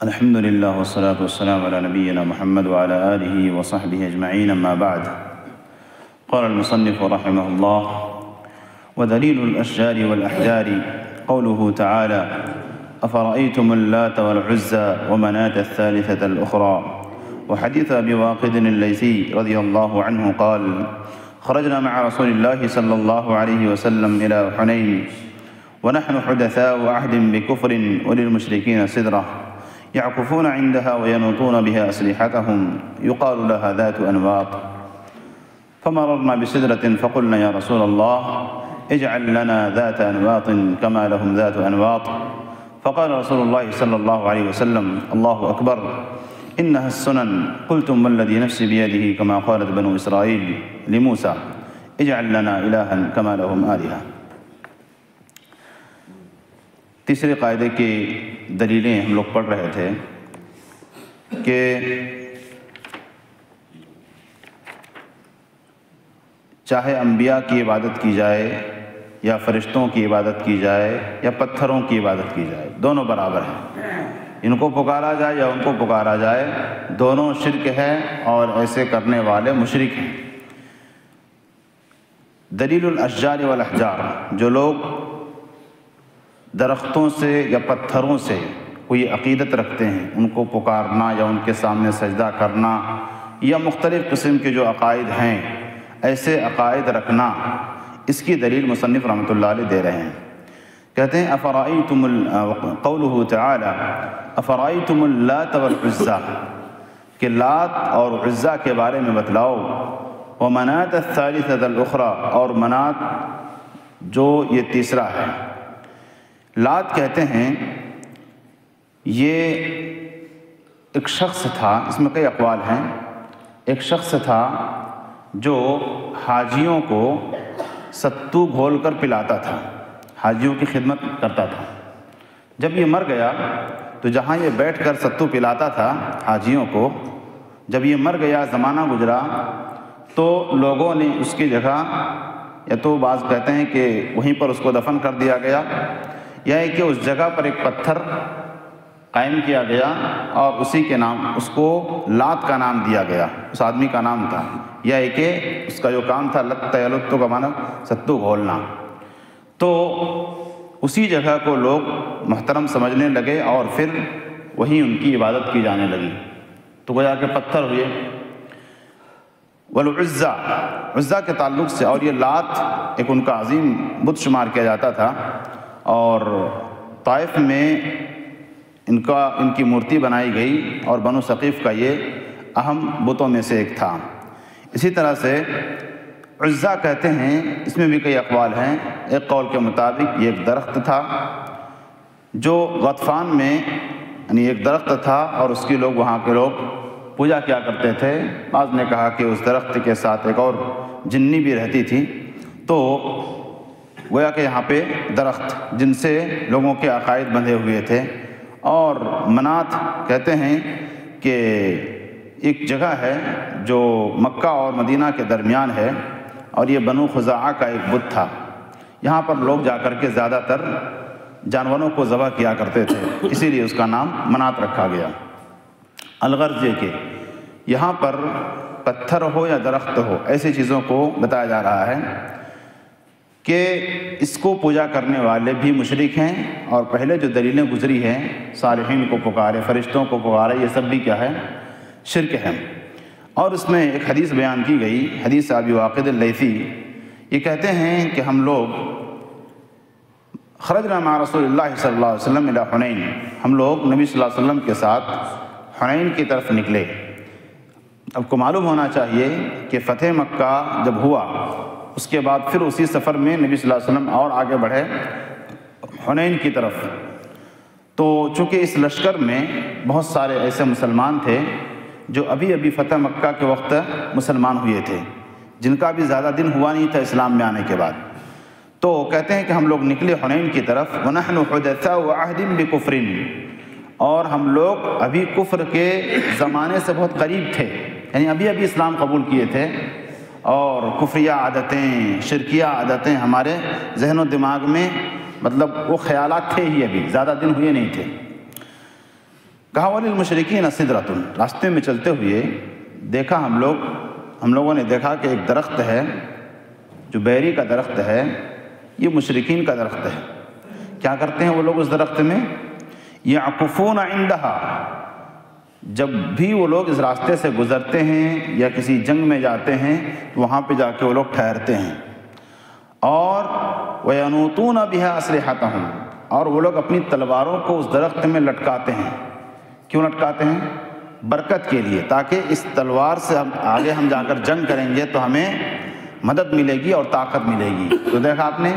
الحمد للہ والصلاة والسلام على نبينا محمد وعلى آله وصحبه أجمعين أما بعد. قال المصنف رحمه الله: ودليل الأشجار والأحجار قوله تعالى: أفرأيتم اللات والعزى ومناة الثالثة الأخرى. وحديث أبي واقد الليثي رضي الله عنه قال: خرجنا مع رسول الله صلى الله عليه وسلم إلى حنين ونحن حدثاء عهد بكفر وللمشركين سدرة يعكفون عندها وينوطون بها أسلحتهم يقال لها ذات أنواط. فمررنا بسدرة فقلنا: يا رسول الله اجعل لنا ذات أنواط كما لهم ذات أنواط. فقال رسول الله صلى الله عليه وسلم: الله أكبر، إنها السنن. قلتم: والذي نفسي بيده كما قالت بنو إسرائيل لموسى: اجعل لنا إلها كما لهم آلهة. تیسرے قاعدے کی دلیلیں ہم لوگ پڑھ رہے تھے کہ چاہے انبیاء کی عبادت کی جائے یا فرشتوں کی عبادت کی جائے یا پتھروں کی عبادت کی جائے، دونوں برابر ہیں. ان کو پکارا جائے یا ان کو پکارا جائے، دونوں شرک ہے اور ایسے کرنے والے مشرک ہیں. دلیل الاشجار والاحجار، جو لوگ درختوں سے یا پتھروں سے کوئی عقیدت رکھتے ہیں، ان کو پکارنا یا ان کے سامنے سجدہ کرنا یا مختلف قسم کے جو عقائد ہیں، ایسے عقائد رکھنا، اس کی دلیل مصنف رحمۃ اللہ علیہ دے رہے ہیں. کہتے ہیں: قولہ تعالی افرأیتم اللات والعزی، کہ لات اور عزیٰ کے بارے میں بتلاؤ. ومناة الثالثة الأخرى، اور منات جو یہ تیسرا ہے. لات کہتے ہیں یہ ایک شخص تھا، اس میں کئی اقوال ہیں. ایک شخص تھا جو حاجیوں کو ستو گھول کر پلاتا تھا، حاجیوں کی خدمت کرتا تھا. جب یہ مر گیا تو جہاں یہ بیٹھ کر ستو پلاتا تھا حاجیوں کو، جب یہ مر گیا، زمانہ گزرا، تو لوگوں نے اس کی جگہ، یا تو بعض کہتے ہیں کہ وہیں پر اس کو دفن کر دیا گیا، یا کہ اس جگہ پر ایک پتھر قائم کیا گیا اور اسی کے نام اس کو لات کا نام دیا گیا، اس آدمی کا نام تھا. یا کہ اس کا جو کام تھا لت یلتو کا معنی ستو گھولنا. تو اسی جگہ کو لوگ محترم سمجھنے لگے اور پھر وہیں ان کی عبادت کی جانے لگی، تو گویا کہ پتھر ہوئے. والعزی، عزیٰ کے تعلق سے، اور یہ لات ایک ان کا عظیم بت شمار کیا جاتا تھا، اور طائف میں ان کی مورتی بنائی گئی، اور بنو ثقیف کا یہ اہم بتوں میں سے ایک تھا. اسی طرح سے عزیٰ کہتے ہیں، اس میں بھی کئی اقوال ہیں. ایک قول کے مطابق یہ ایک درخت تھا جو غطفان میں، یعنی ایک درخت تھا اور اس کی لوگ، وہاں کے لوگ پوجا کیا کرتے تھے. بعض نے کہا کہ اس درخت کے ساتھ ایک اور جنی بھی رہتی تھی. تو گویا کہ یہاں پہ درخت جن سے لوگوں کے عقائد بندھے ہوئے تھے. اور منات کہتے ہیں کہ ایک جگہ ہے جو مکہ اور مدینہ کے درمیان ہے، اور یہ بنو خزاعہ کا ایک بت تھا. یہاں پر لوگ جا کر کے زیادہ تر جانوروں کو ذبح کیا کرتے تھے، اسی لیے اس کا نام منات رکھا گیا. الغرض یہ کہ یہاں پر پتھر ہو یا درخت ہو، ایسی چیزوں کو بتایا جا رہا ہے کہ اس کو پوجا کرنے والے بھی مشرک ہیں. اور پہلے جو دلیلیں گزری ہیں، صالحین کو پکارے، فرشتوں کو پکارے، یہ سب بھی کیا ہے؟ شرک ہے. اور اس میں ایک حدیث بیان کی گئی، حدیث ابی واقد اللیثی. یہ کہتے ہیں کہ ہم لوگ خرجنا مع رسول اللہ صلی اللہ علیہ وسلم الی حنین، ہم لوگ نبی صلی اللہ علیہ وسلم کے ساتھ حنین کی طرف نکلے. اب کو معلوم ہونا چاہیے کہ فتح مکہ جب ہوا، اس کے بعد پھر اسی سفر میں نبی صلی اللہ علیہ وسلم اور آگے بڑھے حنین کی طرف. تو چونکہ اس لشکر میں بہت سارے ایسے مسلمان تھے جو ابھی ابھی فتح مکہ کے وقت مسلمان ہوئے تھے، جن کا بھی زیادہ دن ہوا نہیں تھا اسلام میں آنے کے بعد. تو کہتے ہیں کہ ہم لوگ نکلے حنین کی طرف. وَنَحْنُ حُدَثَاءُ عَهْدٍ بِكُفْرٍ، اور ہم لوگ ابھی کفر کے زمانے سے بہت قریب تھے، یعنی ابھی ابھی اسلام قبول کیے تھے، اور کفریہ عادتیں، شرکیہ عادتیں ہمارے ذہن و دماغ میں، مطلب وہ خیالات تھے ہی، ابھی زیادہ دن ہوئے نہیں تھے. کہا وَلِلْمُشْرِكِينَ سِدْرَةٌ، راستے میں چلتے ہوئے دیکھا ہم لوگوں نے دیکھا کہ ایک درخت ہے جو بیری کا درخت ہے، یہ مشرکین کا درخت ہے۔ کیا کرتے ہیں وہ لوگ اس درخت میں؟ يَعْكُفُونَ عِنْدَهَا، جب بھی وہ لوگ اس راستے سے گزرتے ہیں یا کسی جنگ میں جاتے ہیں تو وہاں پہ جا کے وہ لوگ ٹھہرتے ہیں، اور وَيَنُوطُونَ بِهَا أَسْلِحَتَهُمْ، اور وہ لوگ اپنی تلواروں کو اس درخت میں لٹکاتے ہیں۔ کیوں لٹکاتے ہیں؟ برکت کے لیے، تاکہ اس تلوار سے آگے ہم جا کر جنگ کریں گے تو ہمیں مدد ملے گی اور طاقت ملے گی۔ تو دیکھا آپ نے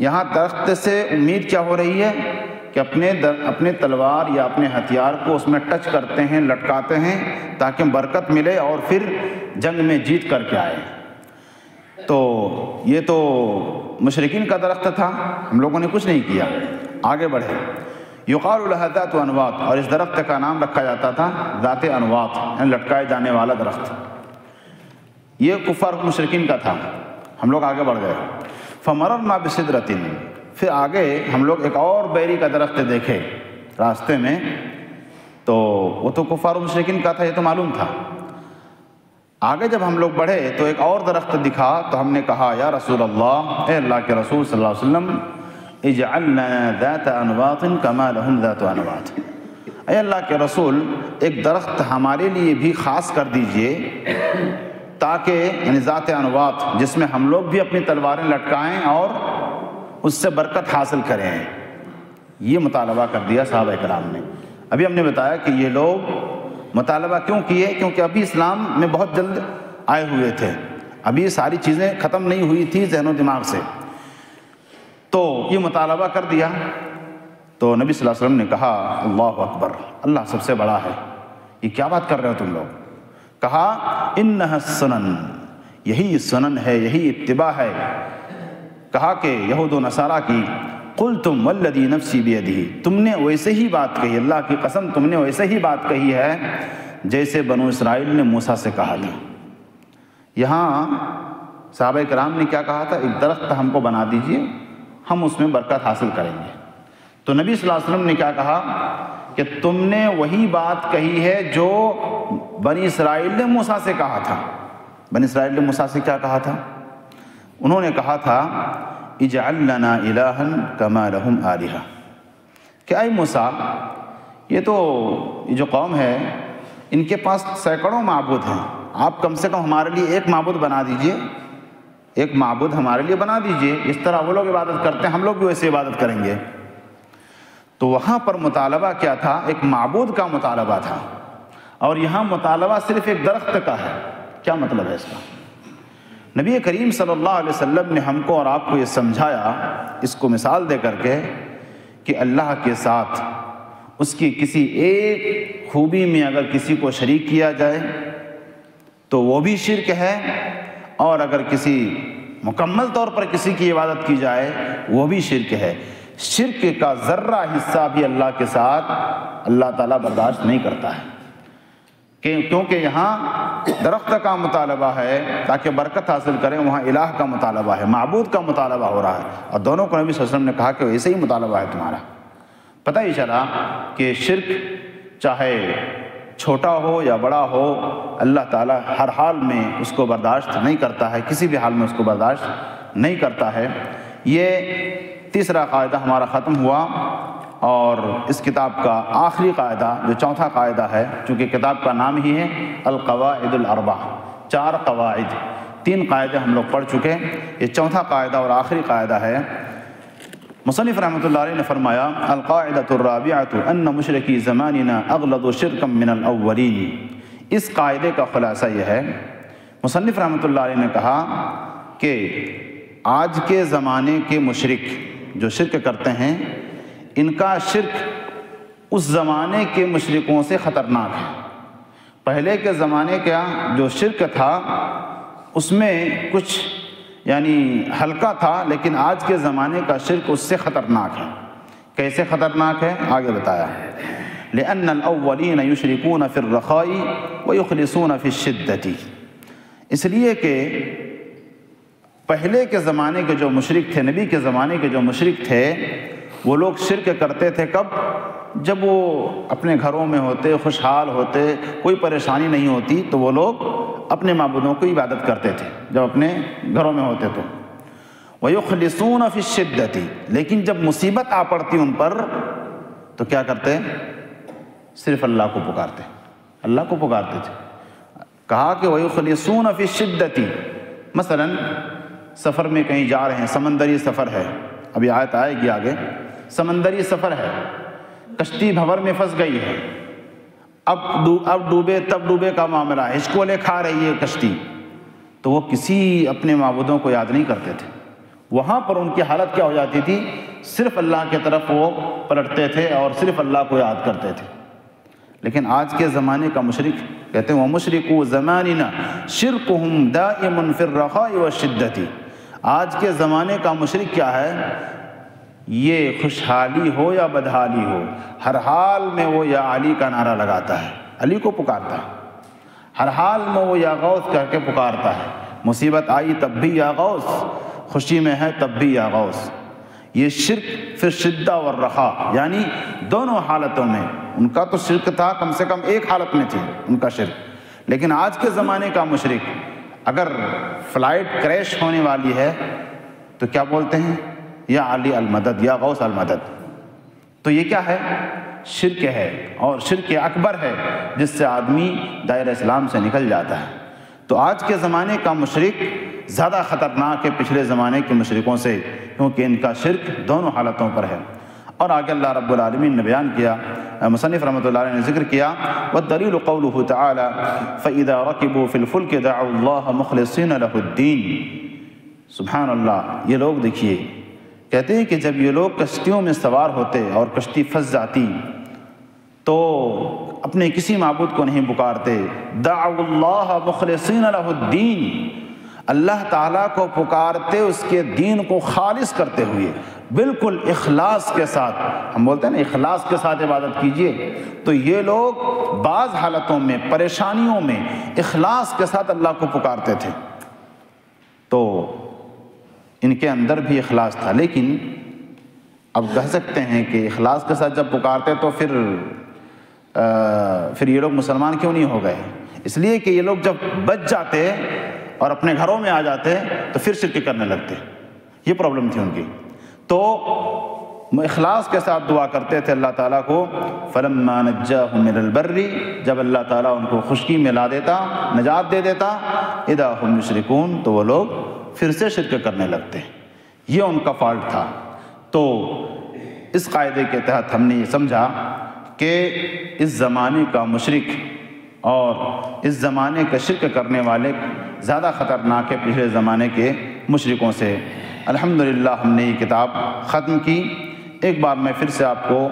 یہاں درخت سے امید کیا ہو رہی ہے کہ اپنے تلوار یا اپنے ہتھیار کو اس میں ٹچ کرتے ہیں، لٹکاتے ہیں تاکہ برکت ملے اور پھر جنگ میں جیت کر کے آئے۔ تو یہ تو مشرکین کا درخت تھا، ہم لوگوں نے کچھ نہیں کیا، آگے بڑھے۔ یقال لها ذات انواط، اور اس درخت کا نام رکھا جاتا تھا ذات انواط، یعنی لٹکائے جانے والا درخت۔ یہ کفار مشرکین کا تھا۔ ہم لوگ آگے بڑھ گئے۔ فمررنا بسدرۃ، پھر آگے ہم لوگ ایک اور بیری کا درخت دیکھے راستے میں، تو وہ تو کفار مشرکین کا تھا، یہ تو معلوم تھا۔ آگے جب ہم لوگ بڑھے تو ایک اور درخت دکھا، تو ہم نے کہا یا رسول اللہ، اے اللہ کے رسول صلی اللہ علیہ وسلم، اجعل لنا ذات انواط کما لهم ذات انواط، اے اللہ کے رسول ایک درخت ہمارے لیے بھی خاص کر دیجئے، تاکہ یعنی ذات انواط جس میں ہم لوگ بھی اپنی تلواریں لٹکائیں اور اس سے برکت حاصل کریں۔ یہ مطالبہ کر دیا صحابہ کرام نے۔ ابھی ہم نے بتایا کہ یہ لوگ مطالبہ کیوں کیے؟ کیونکہ ابھی اسلام میں بہت جلد آئے ہوئے تھے، ابھی یہ ساری چیزیں ختم نہیں ہوئی تھی ذہن و دماغ سے، تو یہ مطالبہ کر دیا۔ تو نبی صلی اللہ علیہ وسلم نے کہا اللہ اکبر، اللہ سب سے بڑا ہے، یہ کیا بات کر رہے ہو تم لوگ؟ کہا انہا السنن، یہی سنن ہے، یہی اتباع ہے۔ کہا کہ یہود و نصارہ کی قلتم والذی نفسی بیدہ، تم نے ویسے ہی بات کہی، اللہ کی قسم تم نے ویسے ہی بات کہی ہے جیسے بنو اسرائیل نے موسیٰ سے کہا تھا۔ یہاں صحابہ کرام نے کیا کہا تھا؟ ایک درخت ہم کو بنا دیجئے، ہم اس میں برکت حاصل کریں گے۔ تو نبی صلی اللہ علیہ وسلم نے کیا کہا کہ تم نے وہی بات کہی ہے جو بنی اسرائیل نے موسیٰ سے کہا تھا۔ بنی اسرائیل نے موسیٰ سے کیا کہا تھا؟ انہوں نے کہا تھا اجعل لنا الہا کما لہم آلہہ، کہ اے موسیٰ، یہ جو قوم ہے ان کے پاس سینکڑوں معبود ہیں، آپ کم سے کم ہمارے لیے ایک معبود بنا دیجئے، ایک معبود ہمارے لیے بنا دیجئے، اس طرح وہ لوگ عبادت کرتے ہیں ہم لوگ بھی ویسے عبادت کریں گے۔ تو وہاں پر مطالبہ کیا تھا؟ ایک معبود کا مطالبہ تھا، اور یہاں مطالبہ صرف ایک درخت کا ہے۔ کیا مطلب ہے اس کا؟ نبی کریم صلی اللہ علیہ وسلم نے ہم کو اور آپ کو یہ سمجھایا اس کو مثال دے کر کے کہ اللہ کے ساتھ اس کی کسی ایک خوبی میں اگر کسی کو شریک کیا جائے تو وہ بھی شرک ہے، اور اگر کسی مکمل طور پر کسی کی عبادت کی جائے وہ بھی شرک ہے۔ شرک کا ذرہ حصہ بھی اللہ کے ساتھ اللہ تعالیٰ برداشت نہیں کرتا ہے، کیونکہ یہاں درخت کا مطالبہ ہے تاکہ برکت حاصل کریں، وہاں الہ کا مطالبہ ہے، معبود کا مطالبہ ہو رہا ہے، اور دونوں کو نبی صلی اللہ علیہ وسلم نے کہا کہ ایسے ہی مطالبہ ہے تمہارا۔ پتہ ہی چلا کہ شرک چاہے چھوٹا ہو یا بڑا ہو، اللہ تعالیٰ ہر حال میں اس کو برداشت نہیں کرتا ہے، کسی بھی حال میں اس کو برداشت نہیں کرتا ہے۔ یہ تیسرا قاعدہ ہمارا ختم ہوا، اور اس کتاب کا آخری قاعدہ جو چوتھا قاعدہ ہے، چونکہ کتاب کا نام ہی ہے القواعد الاربع، 4 قواعد، 3 قاعدے ہم لوگ پڑھ چکے، یہ چوتھا قاعدہ اور آخری قاعدہ ہے۔ مصنف رحمۃ اللہ علیہ نے فرمایا القاعدۃ الرابعۃ ان مشرکی زماننا اغلظ شرکا من الاولین۔ اس قاعدے کا خلاصہ یہ ہے، مصنف رحمۃ اللہ علیہ نے کہا کہ آج کے زمانے کے مشرک جو شرک کرتے ہیں، ان کا شرک اس زمانے کے مشرکوں سے خطرناک ہے۔ پہلے کے زمانے کا جو شرک تھا اس میں کچھ یعنی ہلکا تھا، لیکن آج کے زمانے کا شرک اس سے خطرناک ہے۔ کیسے خطرناک ہے؟ آگے بتایا لأن الأولین یشرکون فی الرخاء ویخلصون فی الشدۃ، اس لیے کہ پہلے کے زمانے کے جو مشرک تھے، نبی کے زمانے کے جو مشرک تھے، وہ لوگ شرک کرتے تھے کب؟ جب وہ اپنے گھروں میں ہوتے، خوشحال ہوتے، کوئی پریشانی نہیں ہوتی، تو وہ لوگ اپنے معبودوں کو عبادت کرتے تھے جب اپنے گھروں میں ہوتے تو۔ وَيُخْلِصُونَ فِي الشِّدَّةِ، لیکن جب مصیبت آ پڑتی ان پر تو کیا کرتے؟ صرف اللہ کو پکارتے، اللہ کو پکارتے تھے۔ کہا کہ وَيُخْلِصُونَ فِي الشِّدَّةِ، مثلا سفر میں کہیں جا رہے ہیں، سمندری سفر ہے، ابھی آیت آئے گی آگے، سمندری سفر ہے، کشتی بھنور میں پھنس گئی ہے، اب ڈوبے تب ڈوبے کا معاملہ ہے، ہچکولے کھا رہی ہے کشتی، تو وہ کسی اپنے معبودوں کو یاد نہیں کرتے تھے۔ وہاں پر ان کی حالت کیا ہو جاتی تھی؟ صرف اللہ کی طرف وہ پلٹتے تھے اور صرف اللہ کو یاد کرتے تھے۔ لیکن آج کے زمانے کا مشرک کہتے ہیں وَمُشْرِكُوا زَمَانِنَا شِرْكُهُمْ دَائِمٌ فِي الرَّخَاءِ وَالشِّدَّةِ، آج کے زمانے کا مشرک کیا ہے؟ یہ خوشحالی ہو یا بدحالی ہو، ہر حال میں وہ یا علی کا نعرہ لگاتا ہے، علی کو پکارتا ہے، ہر حال میں وہ یا غوث کہہ کے پکارتا ہے، مصیبت آئی تب بھی یا غوث، خوشی میں ہے تب بھی یا غوث۔ یہ شرک فی الشدہ والرخاء، یعنی دونوں حالتوں میں ان کا تو شرک تھا، کم سے کم ایک حالت میں تھی ان کا شرک۔ لیکن آج کے زمانے کا مشرک اگر فلائٹ کریش ہونے والی ہے تو کیا بولتے ہیں؟ یا علی المدد، یا غوث المدد۔ تو یہ کیا ہے؟ شرک ہے، اور شرک اکبر ہے جس سے آدمی دائرہ اسلام سے نکل جاتا ہے۔ تو آج کے زمانے کا مشرک زیادہ خطرناک ہے پچھلے زمانے کے مشرکوں سے، کیونکہ ان کا شرک دونوں حالتوں پر ہے۔ اور آگے اللہ رب العالمین نے بیان کیا، مصنف رحمۃ اللہ علیہ نے ذکر کیا، وَالدَّلِيلُ قَوْلُهُ تَعَالَى فَإِذَا رَكِبُوا فِي الْفُلْكِ دَعَوُا اللَّهَ مُخْلِصِينَ لَهُ الدِّينَ۔ سبحان اللہ، یہ لوگ دیکھیے کہتے ہیں کہ جب یہ لوگ کشتیوں میں سوار ہوتے اور کشتی پھنس جاتی تو اپنے کسی معبود کو نہیں پکارتے، دعوا اللہ مخلصین لہ الدین، اللہ تعالیٰ کو پکارتے اس کے دین کو خالص کرتے ہوئے، بالکل اخلاص کے ساتھ۔ ہم بولتے ہیں نا اخلاص کے ساتھ عبادت کیجئے، تو یہ لوگ بعض حالتوں میں، پریشانیوں میں اخلاص کے ساتھ اللہ کو پکارتے تھے۔ تو ان کے اندر بھی اخلاص تھا، لیکن اب کہہ سکتے ہیں کہ اخلاص کے ساتھ جب پکارتے تو پھر یہ لوگ مسلمان کیوں نہیں ہو گئے؟ اس لیے کہ یہ لوگ جب بچ جاتے اور اپنے گھروں میں آ جاتے تو پھر شرک کرنے لگتے، یہ پرابلم تھی ان کی۔ تو اخلاص کے ساتھ دعا کرتے تھے اللہ تعالیٰ کو، فَلَمَّا نَجَّاهُمْ مِنَ الْبَرِّ، جب اللہ تعالیٰ ان کو خشکی میں لا دیتا، نجات دے دیتا، اِذَا هُمْ يُشْرِكُونَ، تو وہ لوگ پھر سے شرک کرنے لگتے۔ یہ ان کا فالٹ تھا۔ تو اس قاعدے کے تحت ہم نے یہ سمجھا کہ اس زمانے کا مشرک اور اس زمانے کا شرک کرنے والے زیادہ خطرناک ہے پچھلے زمانے کے مشرکوں سے۔ الحمدللہ ہم نے یہ کتاب ختم کی۔ ایک بار میں پھر سے آپ کو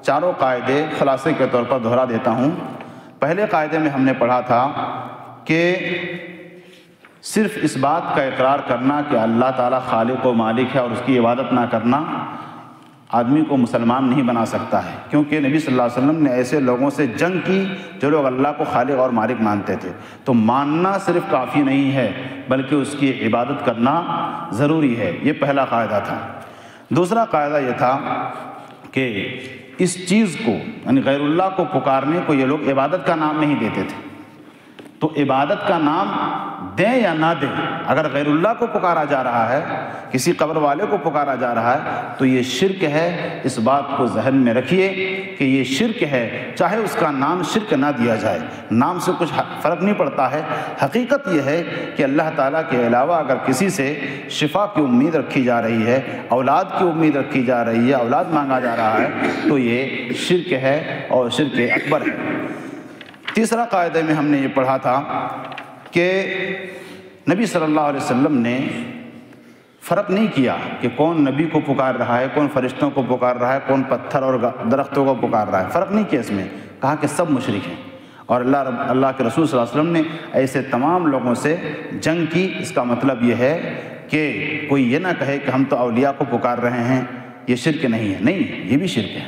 چاروں قاعدے خلاصے کے طور پر دہرا دیتا ہوں۔ پہلے قاعدے میں ہم نے پڑھا تھا کہ صرف اس بات کا اقرار کرنا کہ اللہ تعالیٰ خالق و مالک ہے اور اس کی عبادت نہ کرنا آدمی کو مسلمان نہیں بنا سکتا ہے، کیونکہ نبی صلی اللہ علیہ وسلم نے ایسے لوگوں سے جنگ کی جو لوگ اللہ کو خالق اور مالک مانتے تھے۔ تو ماننا صرف کافی نہیں ہے بلکہ اس کی عبادت کرنا ضروری ہے، یہ پہلا قاعدہ تھا۔ دوسرا قاعدہ یہ تھا کہ اس چیز کو یعنی غیر اللہ کو پکارنے کو یہ لوگ عبادت کا نام نہیں دیتے تھے۔ تو عبادت کا نام دیں یا نہ دیں، اگر غیر اللہ کو پکارا جا رہا ہے، کسی قبر والے کو پکارا جا رہا ہے تو یہ شرک ہے۔ اس بات کو ذہن میں رکھیے کہ یہ شرک ہے، چاہے اس کا نام شرک نہ دیا جائے، نام سے کچھ فرق نہیں پڑتا ہے۔ حقیقت یہ ہے کہ اللہ تعالیٰ کے علاوہ اگر کسی سے شفا کی امید رکھی جا رہی ہے، اولاد کی امید رکھی جا رہی ہے، اولاد مانگا جا رہا ہے، تو یہ شرک ہے اور شرک اکبر ہے۔ تیسرا قاعدے میں ہم نے یہ پڑھا تھا کہ نبی صلی اللہ علیہ وسلم نے فرق نہیں کیا کہ کون نبی کو پکار رہا ہے، کون فرشتوں کو پکار رہا ہے، کون پتھر اور درختوں کو پکار رہا ہے، فرق نہیں کیا اس میں۔ کہا کہ سب مشرک ہیں، اور اللہ کے رسول صلی اللہ علیہ وسلم نے ایسے تمام لوگوں سے جنگ کی۔ اس کا مطلب یہ ہے کہ کوئی یہ نہ کہے کہ ہم تو اولیاء کو پکار رہے ہیں، یہ شرک نہیں ہے، نہیں، یہ بھی شرک ہے۔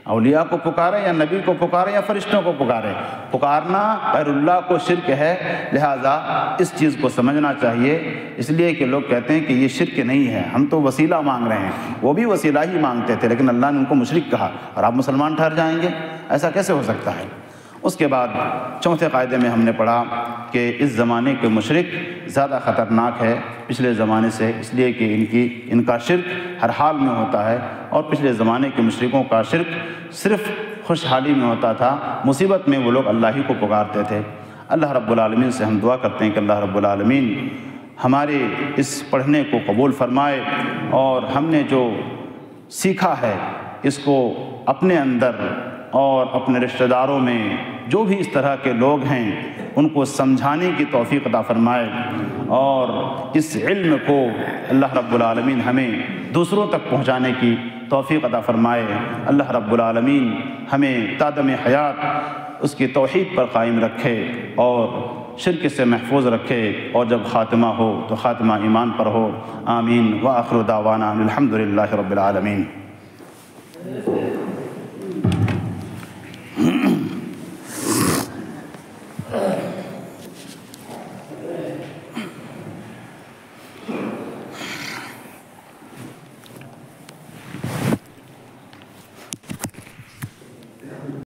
اولیاء کو پکاریں یا نبی کو پکاریں یا فرشتوں کو پکاریں، پکارنا غیر اللہ کو شرک ہے، لہٰذا اس چیز کو سمجھنا چاہیے۔ اس لیے کہ لوگ کہتے ہیں کہ یہ شرک نہیں ہے، ہم تو وسیلہ مانگ رہے ہیں، وہ بھی وسیلہ ہی مانگتے تھے لیکن اللہ نے ان کو مشرک کہا اور آپ مسلمان ٹھہر جائیں گے، ایسا کیسے ہو سکتا ہے؟ اس کے بعد چوتھے قاعدے میں ہم نے پڑھا کہ اس زمانے کے مشرک زیادہ خطرناک ہے پچھلے زمانے سے، اس لیے کہ ان کا شرک ہر حال میں ہوتا ہے، اور پچھلے زمانے کے مشرکوں کا شرک صرف خوشحالی میں ہوتا تھا، مصیبت میں وہ لوگ اللہ ہی کو پکارتے تھے۔ اللہ رب العالمین سے ہم دعا کرتے ہیں کہ اللہ رب العالمین ہمارے اس پڑھنے کو قبول فرمائے، اور ہم نے جو سیکھا ہے اس کو اپنے اندر اور اپنے رشتہ داروں میں جو بھی اس طرح کے لوگ ہیں ان کو سمجھانے کی توفیق عطا فرمائے، اور اس علم کو اللہ رب العالمین ہمیں دوسروں تک پہنچانے کی توفیق عطا فرمائے۔ اللہ رب العالمین ہمیں تا دم حیات اس کی توحید پر قائم رکھے اور شرک سے محفوظ رکھے، اور جب خاتمہ ہو تو خاتمہ ایمان پر ہو۔ آمین۔ وآخر دعوانا الحمد للہ رب العالمین۔